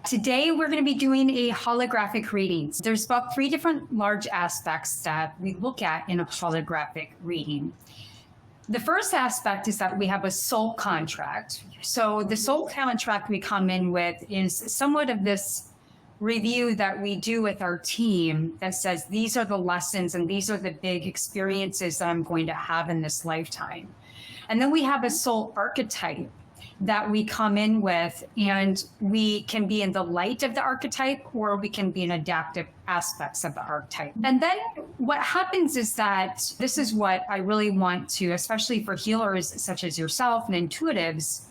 Today, we're going to be doing a holographic reading. There's about 3 different large aspects that we look at in a holographic reading. The first aspect is that we have a soul contract. So the soul contract we come in with is somewhat of this review that we do with our team that says, these are the lessons and these are the big experiences that I'm going to have in this lifetime. And then we have a soul archetype that we come in with, and we can be in the light of the archetype, or we can be in adaptive aspects of the archetype. And then what happens is that this is what I really want to, especially for healers such as yourself and intuitives,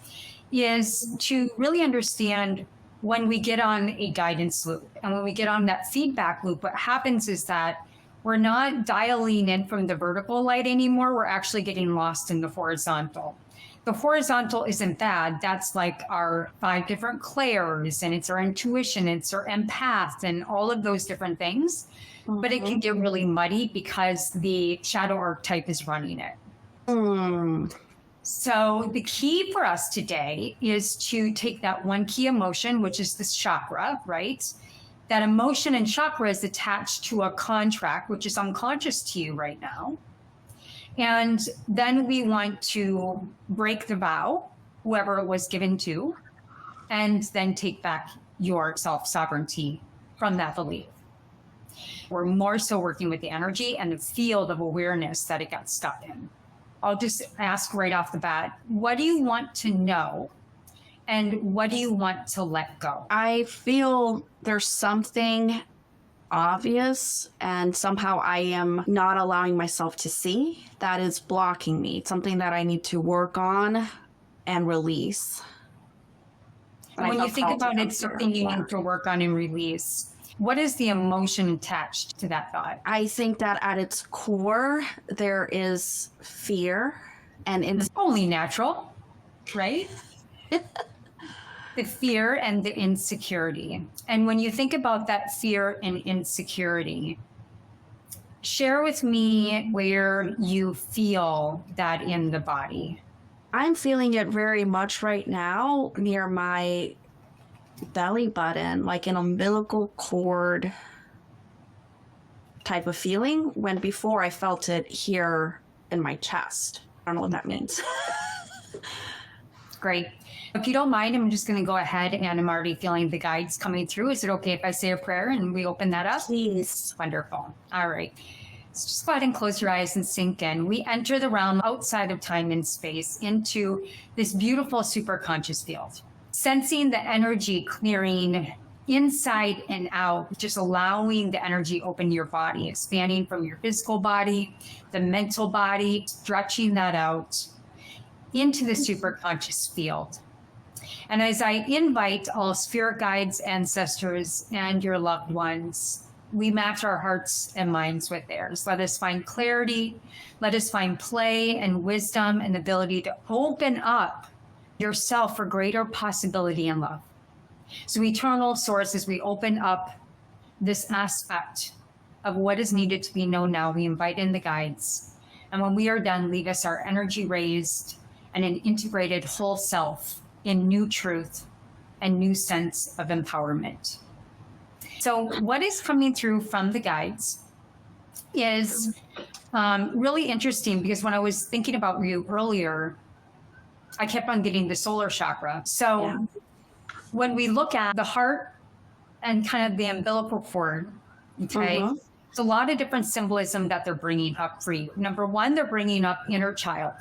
is to really understand when we get on a guidance loop and when we get on that feedback loop, what happens is that we're not dialing in from the vertical light anymore. We're actually getting lost in the horizontal. The horizontal isn't bad. That's like our 5 different clairs, and it's our intuition, it's our empath, and all of those different things. Mm-hmm. But it can get really muddy because the shadow archetype is running it. So the key for us today is to take that one key emotion, which is this chakra, right? That emotion and chakra is attached to a contract, which is unconscious to you right now. And then we want to break the vow, whoever it was given to, and then take back your self-sovereignty from that belief. We're more so working with the energy and the field of awareness that it got stuck in. I'll just ask right off the bat, what do you want to know? And what do you want to let go? I feel there's something obvious and somehow I am not allowing myself to see that is blocking me. It's something that I need to work on and release. When you think about it, something you need to work on and release, what is the emotion attached to that thought? I think that at its core, there is fear and it's only natural, right? The fear and the insecurity. And when you think about that fear and insecurity, share with me where you feel that in the body. I'm feeling it very much right now near my belly button, like an umbilical cord type of feeling, when before I felt it here in my chest. I don't know what that means. Great. If you don't mind, I'm just going to go ahead, and I'm already feeling the guides coming through. Is it okay if I say a prayer and we open that up? Please. Wonderful. All right. So just go ahead and close your eyes and sink in. We enter the realm outside of time and space into this beautiful superconscious field, sensing the energy clearing inside and out, just allowing the energy open your body, expanding from your physical body, the mental body, stretching that out into the superconscious field. And as I invite all spirit guides, ancestors, and your loved ones, we match our hearts and minds with theirs. Let us find clarity. Let us find play and wisdom and the ability to open up yourself for greater possibility and love. So eternal source, as we open up this aspect of what is needed to be known now, we invite in the guides. And when we are done, leave us our energy raised and an integrated whole self in new truth and new sense of empowerment. So what is coming through from the guides is really interesting, because when I was thinking about you earlier, I kept on getting the solar chakra. So when we look at the heart and kind of the umbilical cord, okay, it's a lot of different symbolism that they're bringing up for you. Number one, they're bringing up inner child.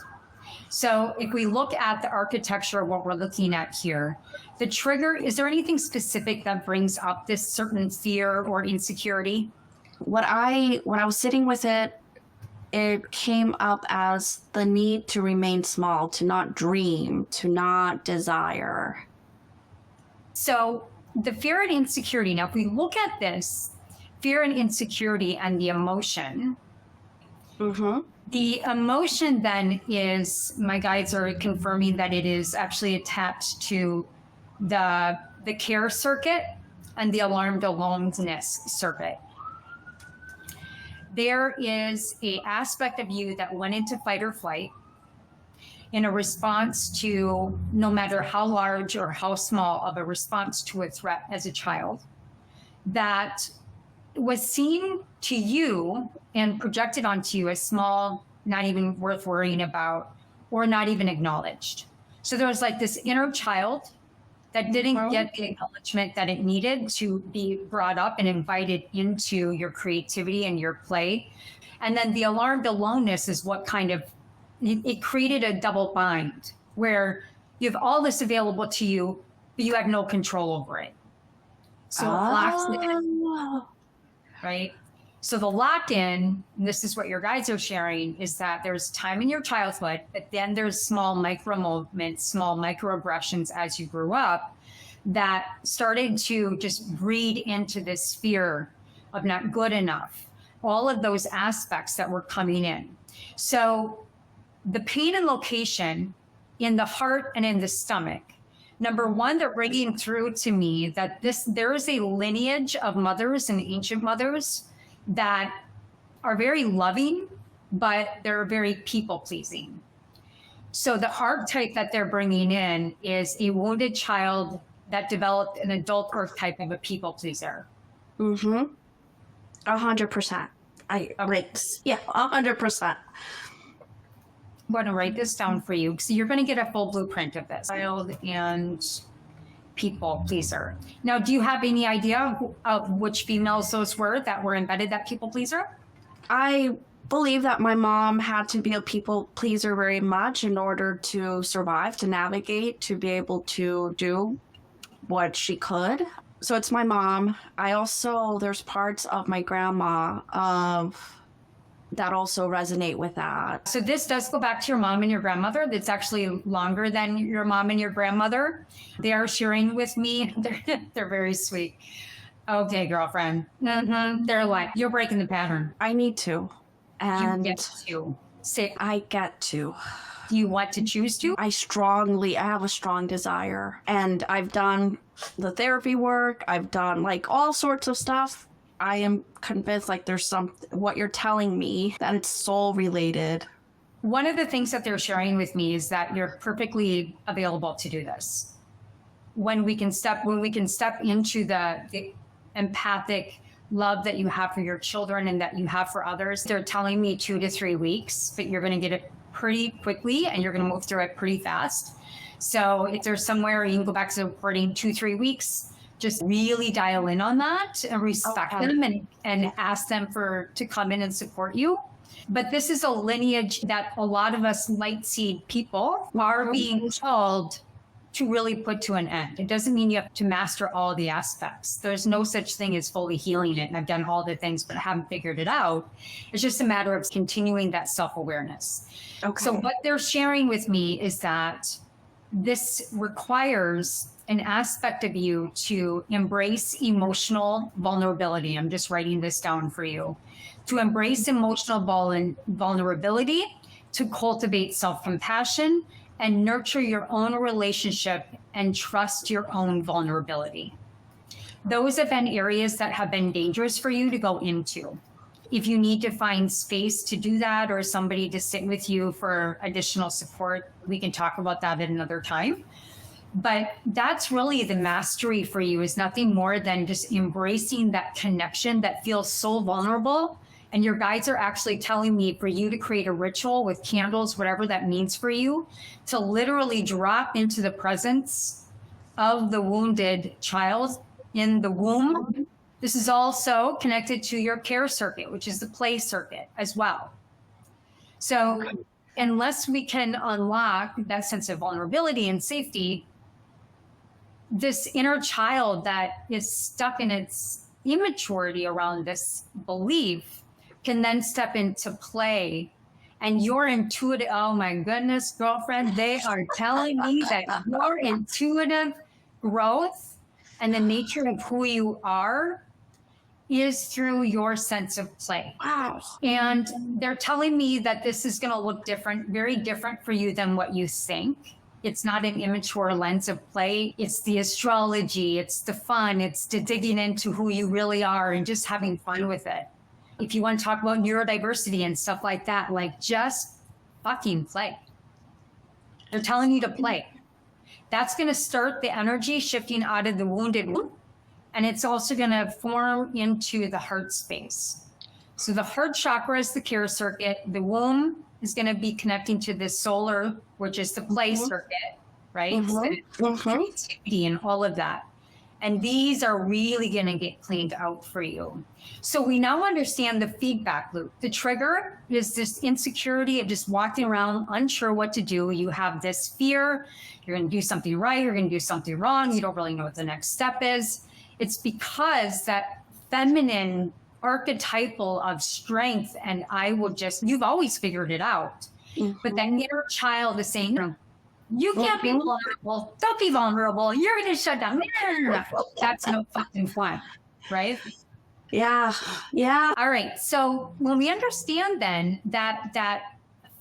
So if we look at the architecture of what we're looking at here, the trigger, is there anything specific that brings up this certain fear or insecurity? When I was sitting with it, it came up as the need to remain small, to not dream, to not desire. So the fear and insecurity, now if we look at this, fear and insecurity and the emotion, the emotion then is, my guides are confirming that it is actually attached to the care circuit and the alarmed aloneness circuit. There is an aspect of you that went into fight or flight, in a response to, no matter how large or how small of a response to a threat as a child, that was seen to you and projected onto you as small, not even worth worrying about, or not even acknowledged. So there was like this inner child that didn't get the acknowledgement that it needed to be brought up and invited into your creativity and your play. And then the alarmed aloneness is what kind of, it created a double bind where you have all this available to you, but you have no control over it. So it locks in, right? So the lock-in, and this is what your guides are sharing, is that there's time in your childhood, but then there's small micro moments, small microaggressions as you grew up that started to just breed into this fear of not good enough, all of those aspects that were coming in. So the pain and location in the heart and in the stomach, number one, they're bringing through to me that there is a lineage of mothers and ancient mothers that are very loving, but they're very people-pleasing. So the archetype that they're bringing in is a wounded child that developed an adult archetype of a people-pleaser. 100%. 100%. I'm going to write this down for you. So you're going to get a full blueprint of this. Child and people pleaser. Now, do you have any idea of which females those were that were embedded that people pleaser? I believe that my mom had to be a people pleaser very much in order to survive, to navigate, to be able to do what she could. So it's my mom. There's parts of my grandma that also resonate with that. So this does go back to your mom and your grandmother. That's actually longer than your mom and your grandmother. They are sharing with me. They're very sweet. Okay, girlfriend. They're like, you're breaking the pattern. I need to. And you get to. Say, I get to. Do you want to choose to? I have a strong desire. And I've done the therapy work. I've done like all sorts of stuff. I am convinced like there's what you're telling me, that it's soul related. One of the things that they're sharing with me is that you're perfectly available to do this. When we can step into the empathic love that you have for your children and that you have for others, they're telling me 2 to 3 weeks, but you're going to get it pretty quickly and you're going to move through it pretty fast. So if there's somewhere you can go back to the recording 2-3 weeks, just really dial in on that and respect them and ask them to come in and support you. But this is a lineage that a lot of us light seed people are being called to really put to an end. It doesn't mean you have to master all the aspects. There's no such thing as fully healing it. And I've done all the things, but I haven't figured it out. It's just a matter of continuing that self-awareness. Okay. So what they're sharing with me is that this requires an aspect of you to embrace emotional vulnerability. I'm just writing this down for you. To embrace emotional vulnerability, to cultivate self-compassion, and nurture your own relationship and trust your own vulnerability. Those have been areas that have been dangerous for you to go into. If you need to find space to do that or somebody to sit with you for additional support, we can talk about that at another time. But that's really the mastery for you, is nothing more than just embracing that connection that feels so vulnerable. And your guides are actually telling me for you to create a ritual with candles, whatever that means for you, to literally drop into the presence of the wounded child in the womb. This is also connected to your care circuit, which is the play circuit as well. So unless we can unlock that sense of vulnerability and safety, this inner child that is stuck in its immaturity around this belief can then step into play. And your intuitive, oh my goodness, girlfriend, they are telling me that your intuitive growth and the nature of who you are is through your sense of play. Wow. And they're telling me that this is going to look different, very different for you than what you think. It's not an immature lens of play. It's the astrology. It's the fun. It's the digging into who you really are and just having fun with it. If you want to talk about neurodiversity and stuff like that, like just fucking play. They're telling you to play. That's going to start the energy shifting out of the wounded womb, and it's also going to form into the heart space. So the heart chakra is the care circuit. The womb is going to be connecting to the solar, which is the play circuit, right? So creativity and all of that. And these are really going to get cleaned out for you. So we now understand the feedback loop. The trigger is this insecurity of just walking around unsure what to do. You have this fear. You're going to do something right. You're going to do something wrong. You don't really know what the next step is. It's because that feminine archetypal of strength and you've always figured it out. But that inner child is saying, you can't be vulnerable. Don't be vulnerable. You're going to shut down. That's no fucking fun, right? Yeah. Yeah. All right. So when we understand then that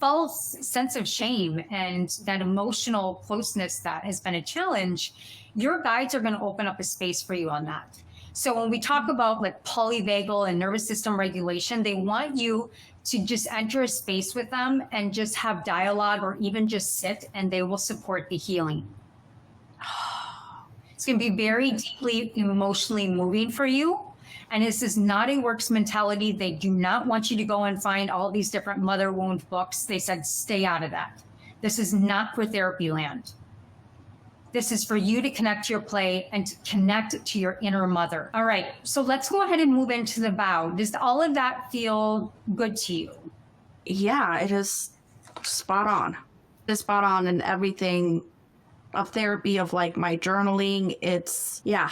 false sense of shame and that emotional closeness that has been a challenge, your guides are going to open up a space for you on that. So when we talk about like polyvagal and nervous system regulation, they want you to just enter a space with them and just have dialogue or even just sit, and they will support the healing. It's going to be very deeply emotionally moving for you. And this is not a works mentality. They do not want you to go and find all these different mother wound books. They said, stay out of that. This is not for therapy land. This is for you to connect to your play and to connect to your inner mother. All right, so let's go ahead and move into the vow. Does all of that feel good to you? Yeah, it is spot on. It's spot on in everything of therapy, of like my journaling. Yeah.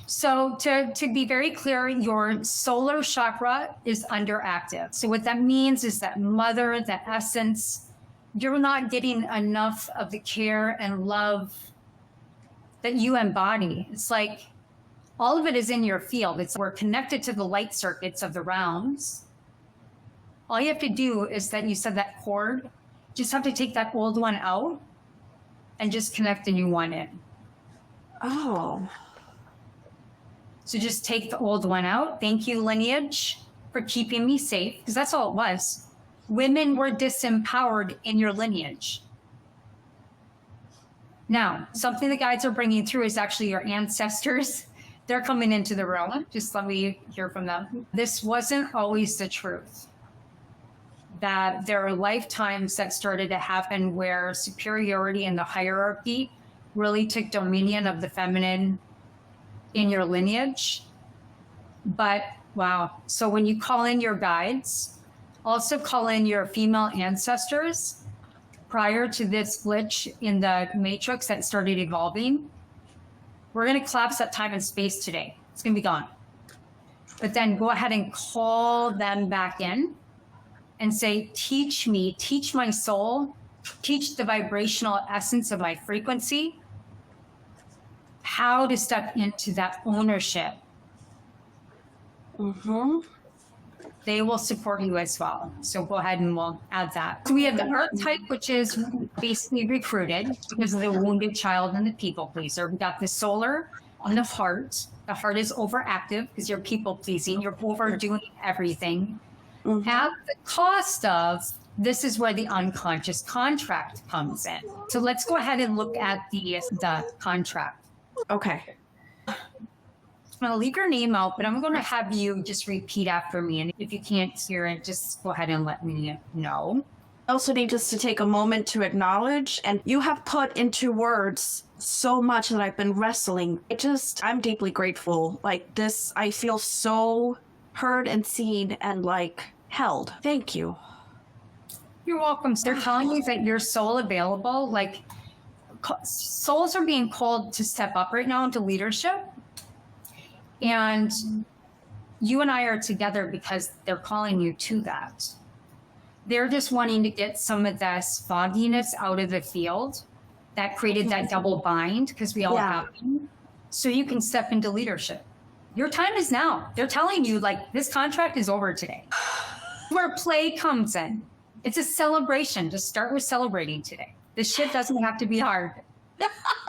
So to be very clear, your solar chakra is underactive. So what that means is that mother, that essence, you're not getting enough of the care and love that you embody. It's like all of it is in your field. We're connected to the light circuits of the realms. All you have to do is that you said that cord, just have to take that old one out and just connect the new one in. Oh. So just take the old one out. Thank you, lineage, for keeping me safe, because that's all it was. Women were disempowered in your lineage. Now, something the guides are bringing through is actually your ancestors. They're coming into the room. Just let me hear from them. This wasn't always the truth. That there are lifetimes that started to happen where superiority in the hierarchy really took dominion of the feminine in your lineage. But wow. So when you call in your guides, also call in your female ancestors prior to this glitch in the matrix that started evolving. We're going to collapse that time and space today. It's going to be gone. But then go ahead and call them back in and say, teach me, teach my soul, teach the vibrational essence of my frequency, how to step into that ownership. They will support you as well. So go ahead and we'll add that. So we have the archetype, which is basically recruited because of the wounded child and the people pleaser. We got the solar on the heart. The heart is overactive because you're people pleasing. You're overdoing everything. At the cost of, this is where the unconscious contract comes in. So let's go ahead and look at the contract. Okay. I'm going to leave your name out, but I'm going to have you just repeat after me. And if you can't hear it, just go ahead and let me know. I also need just to take a moment to acknowledge, and you have put into words so much that I've been wrestling. I'm deeply grateful. Like this, I feel so heard and seen and like held. Thank you. You're welcome. They're telling you that your soul available, like souls are being called to step up right now into leadership. And you and I are together because they're calling you to that. They're just wanting to get some of this fogginess out of the field that created that double bind, because we all have them, so you can step into leadership. Your time is now. They're telling you, like, this contract is over today. Where play comes in. It's a celebration. Just start with celebrating today. This shit doesn't have to be hard.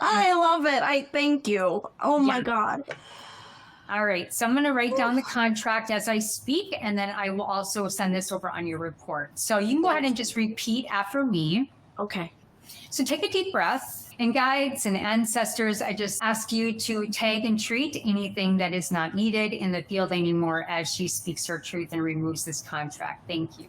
I love it. I thank you. Oh my God. All right, so I'm going to write down the contract as I speak, and then I will also send this over on your report. So you can go ahead and just repeat after me. Okay. So take a deep breath. And guides and ancestors, I just ask you to tag and treat anything that is not needed in the field anymore as she speaks her truth and removes this contract. Thank you.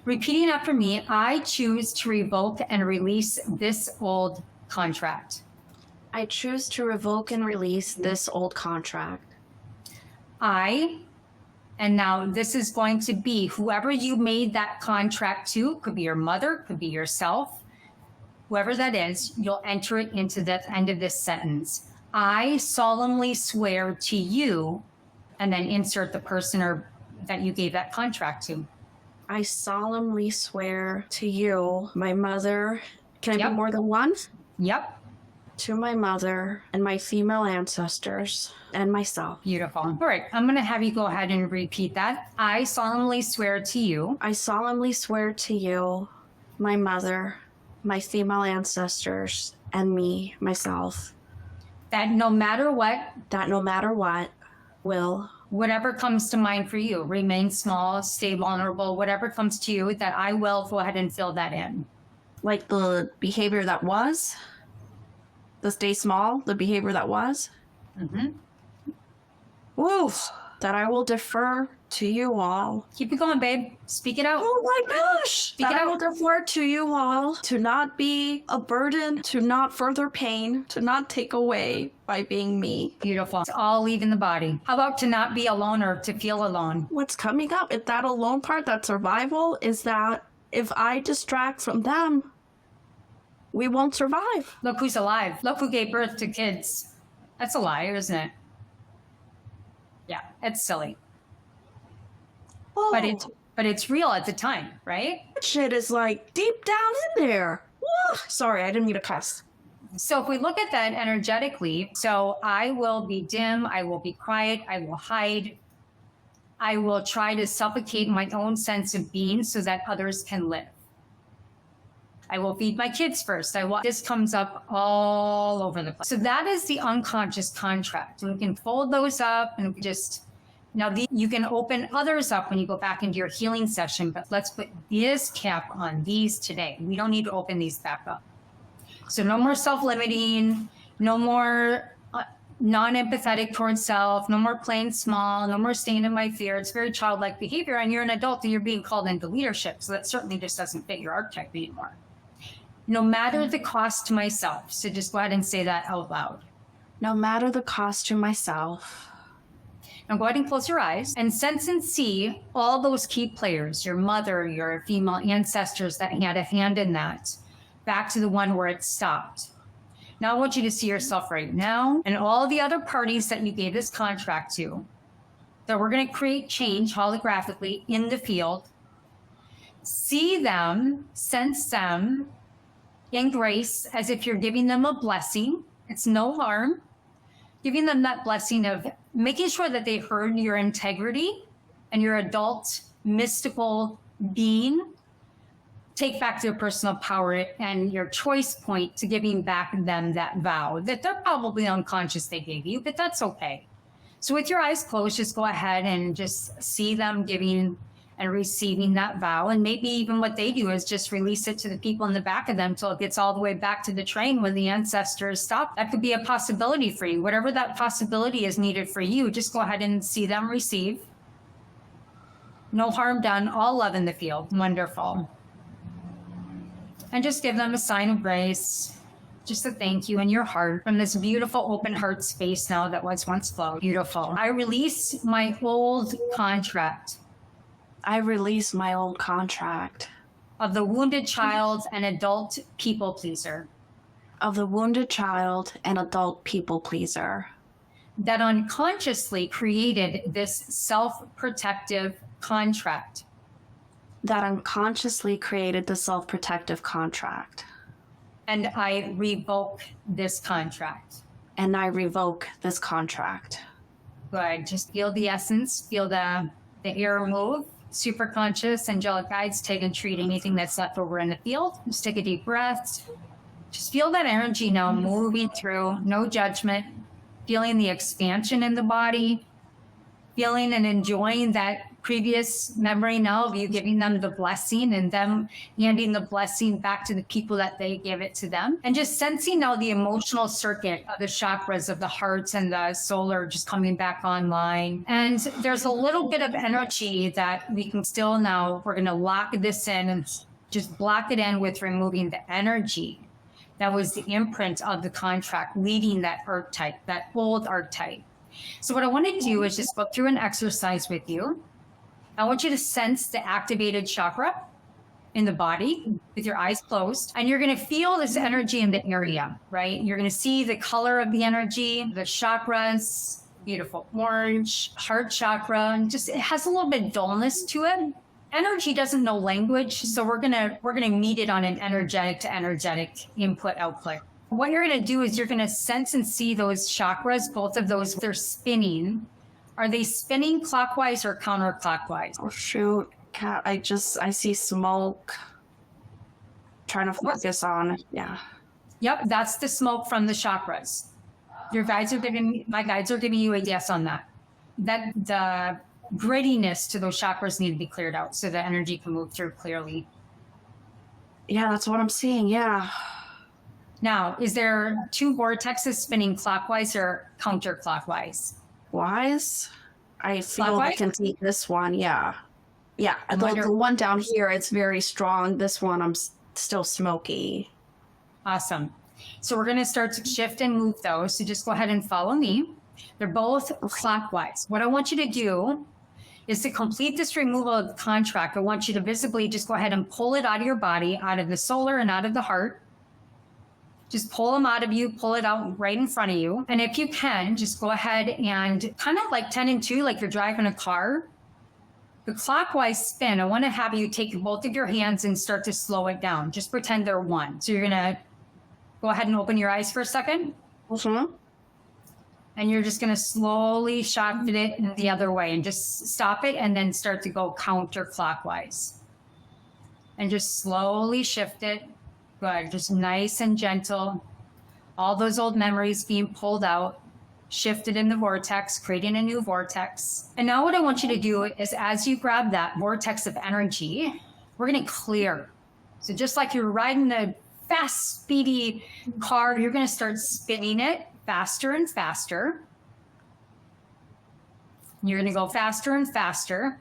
Repeating after me, I choose to revoke and release this old contract. I choose to revoke and release this old contract. And now this is going to be whoever you made that contract to, could be your mother, could be yourself, whoever that is, you'll enter it into the end of this sentence. I solemnly swear to you, and then insert the person or that you gave that contract to. I solemnly swear to you, my mother. Can I Yep. be more than one? Yep. To my mother and my female ancestors and myself. Beautiful. All right. I'm going to have you go ahead and repeat that. I solemnly swear to you. I solemnly swear to you, my mother, my female ancestors, and me, myself, That no matter what, that no matter what, will, whatever comes to mind for you, remain small, stay vulnerable, whatever comes to you, that I will go ahead and fill that in. like the behavior that was, the stay small, the behavior that was, Mm-hmm. woof, that I will defer to you all. Keep it going, babe. Speak it out. Oh my gosh! Speak That it I will out. defer to you all, to not be a burden, to not further pain, to not take away by being me. Beautiful. It's all leaving the body. How about to not be alone or to feel alone? What's coming up, if that alone part, that survival, is that if I distract from them, we won't survive. Look who's alive. Look who gave birth to kids. That's a lie, isn't it? Yeah, it's silly. Oh, But it's real at the time, right? that shit is like deep down in there. Whoa. Sorry, I didn't mean to cuss. So if we look at that energetically, so I will be dim, I will be quiet, I will hide, I will try to suffocate my own sense of being so that others can live. I will feed my kids first. This comes up all over the place. So that is the unconscious contract. We can fold those up and you can open others up when you go back into your healing session, but let's put this cap on these today. We don't need to open these back up. So no more self-limiting, no more non-empathetic towards self, no more playing small, no more staying in my fear. It's very childlike behavior, and you're an adult and you're being called into leadership. So that certainly just doesn't fit your archetype anymore. No matter the cost to myself. So just go ahead and say that out loud. No matter the cost to myself. Now go ahead and close your eyes and sense and see all those key players, your mother, your female ancestors that had a hand in that, back to the one where it stopped. Now I want you to see yourself right now and all the other parties that you gave this contract to, that we're going to create change holographically in the field. See them, sense them in grace as if you're giving them a blessing. It's no harm. Giving them that blessing of making sure that they heard your integrity and your adult mystical being. Take back their personal power and your choice point to giving back them that vow that they're probably unconscious they gave you, but that's okay. So with your eyes closed, just go ahead and just see them giving and receiving that vow. And maybe even what they do is just release it to the people in the back of them until it gets all the way back to the train when the ancestors stop. That could be a possibility for you. Whatever that possibility is needed for you, just go ahead and see them receive. No harm done, all love in the field. Wonderful. And just give them a sign of grace, just a thank you in your heart from this beautiful open heart space now that was once flowed. Beautiful. I release my old contract I release my old contract of the wounded child and adult people pleaser of the wounded child and adult people pleaser that unconsciously created this self-protective contract. that unconsciously created the self-protective contract. And I revoke this contract. And I revoke this contract. Good. Just feel the essence, feel the air move. Super conscious, angelic guides take and treat anything that's left over in the field. Just take a deep breath. Just feel that energy now moving through, no judgment, feeling the expansion in the body, feeling and enjoying that previous memory now of you giving them the blessing and them handing the blessing back to the people that they give it to them. And just sensing now the emotional circuit of the chakras of the heart and the solar just coming back online. And there's a little bit of energy that we can still now, we're going to lock this in and just block it in with removing the energy that was the imprint of the contract leading that archetype, that old archetype. So what I want to do is just go through an exercise with you. I want you to sense the activated chakra in the body with your eyes closed. And you're going to feel this energy in the area, right? You're going to see the color of the energy, the chakras, beautiful orange, heart chakra, and just it has a little bit of dullness to it. Energy doesn't know language, so we're gonna meet it on an energetic to energetic input output. What you're gonna do is you're gonna sense and see those chakras, both of those, they're spinning. Are they spinning clockwise or counterclockwise? Oh shoot, Kat, I see smoke. Trying to focus on, yeah. Yep, that's the smoke from the chakras. My guides are giving you a yes on that. That the grittiness to those chakras need to be cleared out so the energy can move through clearly. Yeah, that's what I'm seeing. Yeah. Now, is there two vortexes spinning clockwise or counterclockwise? Wise? I feel Clockwise? I can take this one. Yeah. Yeah. The one down here, it's very strong. This one, I'm still smoky. Awesome. So we're going to start to shift and move those. So just go ahead and follow me. They're both clockwise. What I want you to do is to complete this removal of the contract. I want you to visibly just go ahead and pull it out of your body, out of the solar and out of the heart. Just pull them out of you, pull it out right in front of you. And if you can, just go ahead and kind of like 10 and 2, like you're driving a car. The clockwise spin, I want to have you take both of your hands and start to slow it down. Just pretend they're one. So you're going to go ahead and open your eyes for a second. Mm-hmm. And you're just going to slowly shift it in the other way and just stop it and then start to go counterclockwise. And just slowly shift it. Good. Just nice and gentle. All those old memories being pulled out, shifted in the vortex, creating a new vortex. And now what I want you to do is as you grab that vortex of energy, we're going to clear. So just like you're riding a fast, speedy car, you're going to start spinning it faster and faster. You're going to go faster and faster.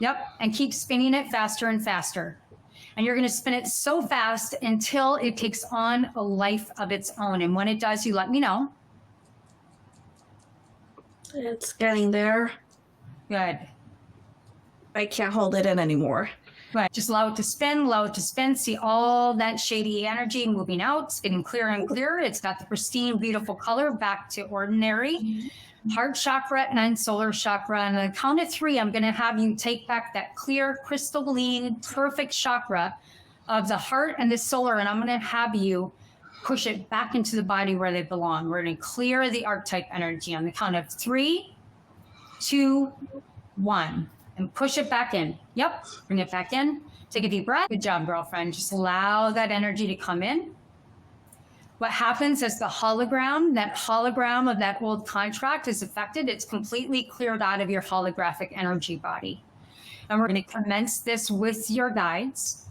Yep. And keep spinning it faster and faster. And you're going to spin it so fast until it takes on a life of its own. And when it does, you let me know. It's getting there. Good. I can't hold it in anymore. Right. Just allow it to spin, allow it to spin. See all that shady energy moving out. It's getting clearer and clearer. It's got the pristine, beautiful color back to ordinary. Heart chakra and solar chakra. And on the count of 3, I'm going to have you take back that clear, crystalline, perfect chakra of the heart and the solar. And I'm going to have you push it back into the body where they belong. We're going to clear the archetype energy on the count of 3, 2, 1. And push it back in. Yep. Bring it back in. Take a deep breath. Good job, girlfriend. Just allow that energy to come in. What happens is that hologram of that old contract is affected. It's completely cleared out of your holographic energy body. And we're going to commence this with your guides,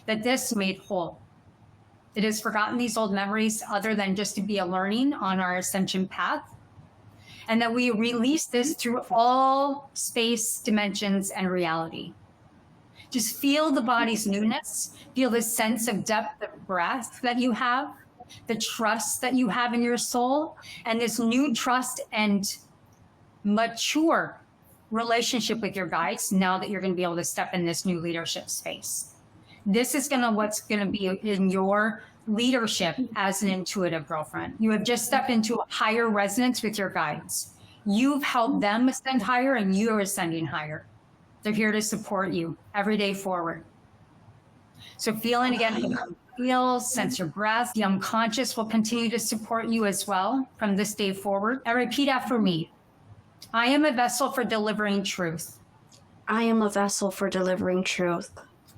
that this made whole. It has forgotten these old memories other than just to be a learning on our ascension path. And that we release this through all space, dimensions, and reality. Just feel the body's newness. Feel the sense of depth of breath that you have, the trust that you have in your soul, and this new trust and mature relationship with your guides now that you're going to be able to step in this new leadership space. This is what's going to be in your leadership as an intuitive girlfriend. You have just stepped into a higher resonance with your guides. You've helped them ascend higher and you're ascending higher. They're here to support you every day forward. So feeling again, feel, sense your breath. The unconscious will continue to support you as well from this day forward. And repeat after me. I am a vessel for delivering truth. I am a vessel for delivering truth.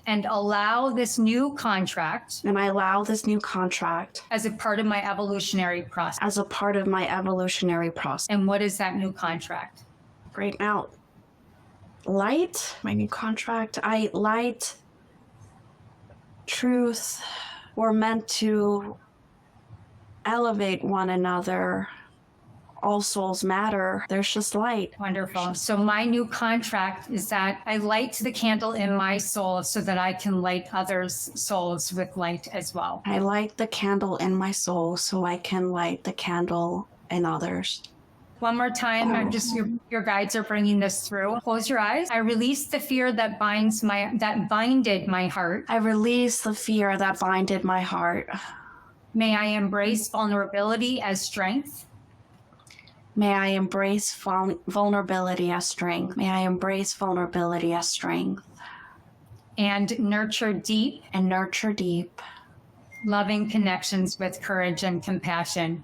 And allow this new contract. And I allow this new contract. As a part of my evolutionary process. As a part of my evolutionary process. And what is that new contract? Great out. Light, my new contract. Light, truth. We're meant to elevate one another. All souls matter. There's just light. Wonderful. So my new contract is that I light the candle in my soul so that I can light others' souls with light as well. I light the candle in my soul so I can light the candle in others. One more time, I'm just your guides are bringing this through. Close your eyes. I release the fear that binded my heart. I release the fear that binded my heart. May I embrace vulnerability as strength. May I embrace vulnerability as strength. May I embrace vulnerability as strength. And nurture deep, loving connections with courage and compassion.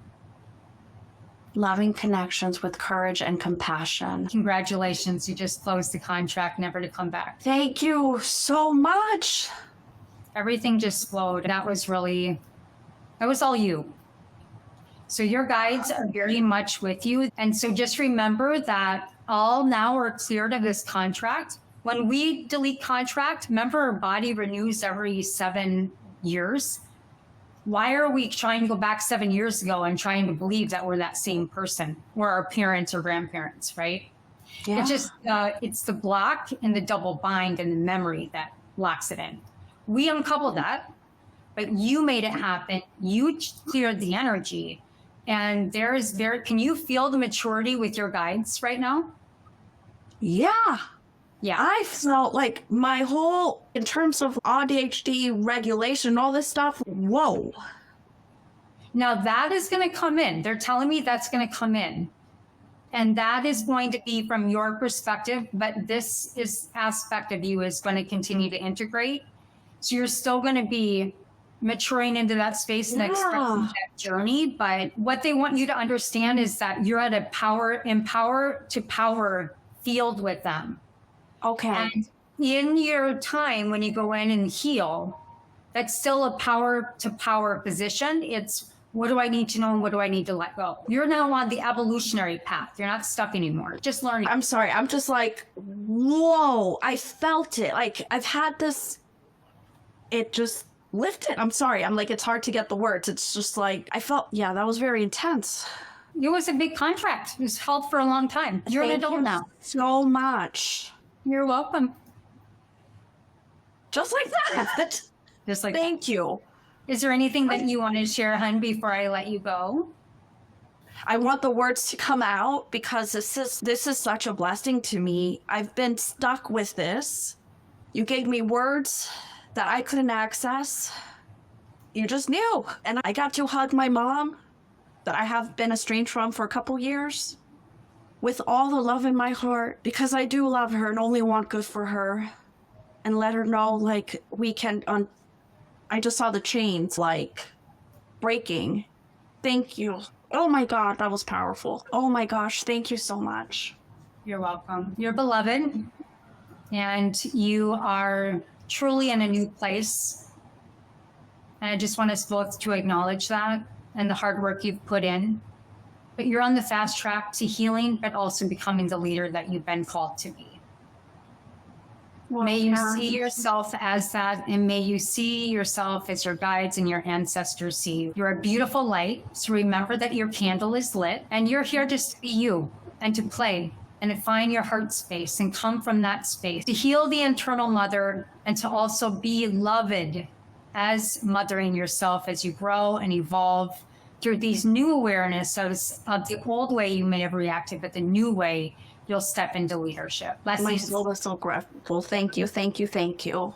Loving connections with courage and compassion. Congratulations, you just closed the contract, never to come back. Thank you so much. Everything just flowed. That was all you. So your guides are very much with you. And so just remember that all now are cleared of this contract. When we delete contract, remember our body renews every 7 years. Why are we trying to go back 7 years ago and trying to believe that we're that same person or our parents or grandparents, right? Yeah. It just, it's the block and the double bind and the memory that locks it in. We uncoupled that, but you made it happen. You cleared the energy. And can you feel the maturity with your guides right now? Yeah. Yeah. I felt like my whole, in terms of ADHD regulation, all this stuff, whoa. Now that is going to come in. They're telling me that's going to come in. And that is going to be from your perspective, but this aspect of you is going to continue to integrate. So you're still going to be maturing into that space and expecting that journey. But what they want you to understand is that you're at a empower to power field with them. Okay. And in your time when you go in and heal, that's still a power to power position. It's what do I need to know and what do I need to let go? You're now on the evolutionary path. You're not stuck anymore. Just learning. I'm sorry. I'm just like, whoa, I felt it. Like I've had this, it just lifted. I'm sorry. I'm like, it's hard to get the words. It's just like, I felt, yeah, that was very intense. It was a big contract. It was held for a long time. You're an adult now. So much. You're welcome. Just like that. Just like Thank you. Is there anything that you want to share, hun, before I let you go? I want the words to come out because this is such a blessing to me. I've been stuck with this. You gave me words that I couldn't access. You just knew. And I got to hug my mom that I have been estranged from for a couple years with all the love in my heart because I do love her and only want good for her, and let her know like we can I just saw the chains like breaking. Thank you. Oh my God, that was powerful. Oh my gosh, thank you so much. You're welcome. You're beloved, and you are truly in a new place. And I just want us both to acknowledge that and the hard work you've put in. But you're on the fast track to healing, but also becoming the leader that you've been called to be. Well, may you see yourself as that, and may you see yourself as your guides and your ancestors see you. You're a beautiful light, so remember that your candle is lit, and you're here just to be you and to play and to find your heart space and come from that space, to heal the internal mother and to also be loved as mothering yourself as you grow and evolve through these new awareness of the old way you may have reacted, but the new way you'll step into leadership. My soul is so grateful. Thank you, thank you, thank you.